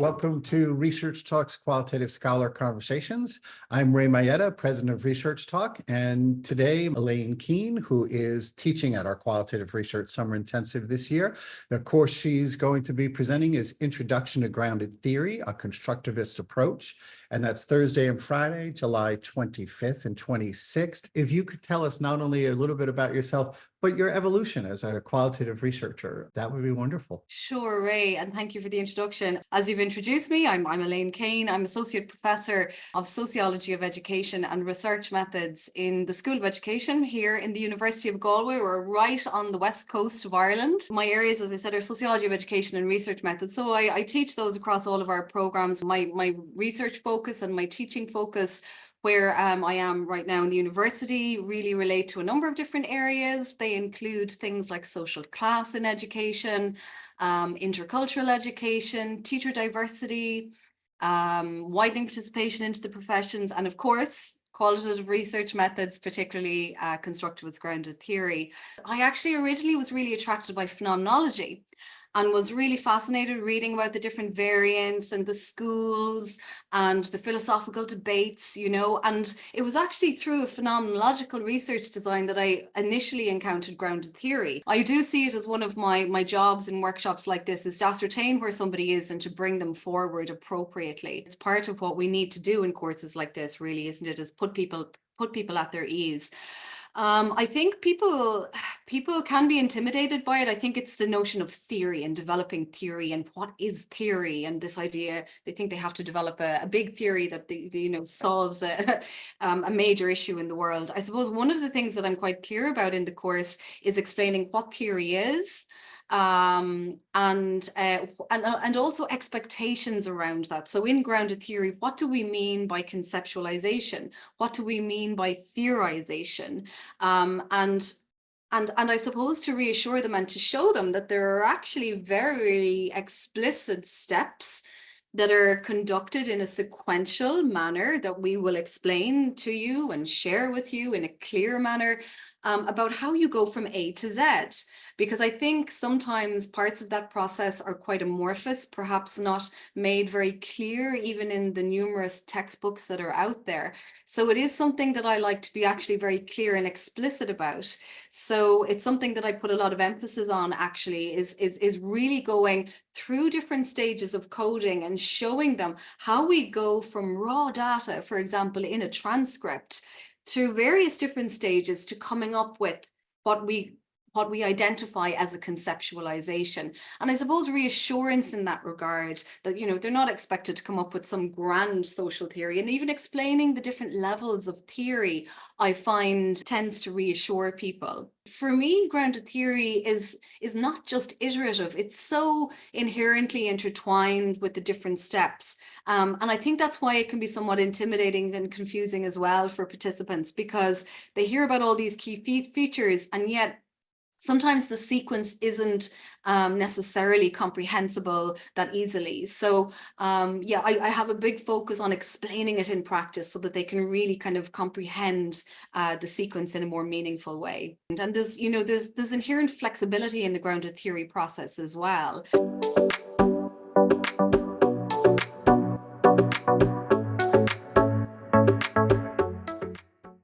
welcome to Research Talk's Qualitative Scholar Conversations. I'm Maietta, president of Research Talk, and today Elaine Keane, who is teaching at our Qualitative Research Summer Intensive this year. The course she's going to be presenting is Introduction to Grounded Theory, a Constructivist Approach, and that's Thursday and Friday, July 25th and 26th. If you could tell us not only a little bit about yourself, but your evolution as a qualitative researcher, that would be wonderful. Sure, Ray, and thank you for the introduction. As you've introduced me, I'm Elaine Keane. I'm Associate Professor of Sociology of Education and Research Methods in the School of Education here in the University of Galway. We're right on the west coast of Ireland. My areas, as I said, are Sociology of Education and Research Methods. So I teach those across all of our programs. My research focus and my teaching focus where I am right now in the university really relate to a number of different areas. They include things like social class in education, intercultural education, teacher diversity, widening participation into the professions, and of course, qualitative research methods, particularly constructivist grounded theory. I actually originally was really attracted by phenomenology and was really fascinated reading about the different variants and the schools and the philosophical debates, and it was actually through a phenomenological research design that I initially encountered grounded theory. I do see it as one of my jobs in workshops like this is to ascertain where somebody is and to bring them forward appropriately. It's part of what we need to do in courses like this, really, isn't it, is put people at their ease. I think people can be intimidated by it. I think it's the notion of theory and developing theory and what is theory, and this idea they think they have to develop a big theory that solves a major issue in the world. I suppose one of the things that I'm quite clear about in the course is explaining what theory is, and also expectations around that. So in grounded theory, what do we mean by conceptualization? What do we mean by theorization? And I suppose to reassure them and to show them that there are actually very explicit steps that are conducted in a sequential manner that we will explain to you and share with you in a clear manner about how you go from A to Z. Because I think sometimes parts of that process are quite amorphous, perhaps not made very clear, even in the numerous textbooks that are out there. So it is something that I like to be actually very clear and explicit about. So it's something that I put a lot of emphasis on, actually, is really going through different stages of coding and showing them how we go from raw data, for example, in a transcript, to various different stages to coming up with what we identify as a conceptualization. And I suppose reassurance in that regard that, they're not expected to come up with some grand social theory, and even explaining the different levels of theory, I find tends to reassure people. For me, grounded theory is not just iterative. It's so inherently intertwined with the different steps. And I think that's why it can be somewhat intimidating and confusing as well for participants, because they hear about all these key features, and yet sometimes the sequence isn't necessarily comprehensible that easily. So I have a big focus on explaining it in practice so that they can really kind of comprehend the sequence in a more meaningful way. And there's inherent flexibility in the grounded theory process as well.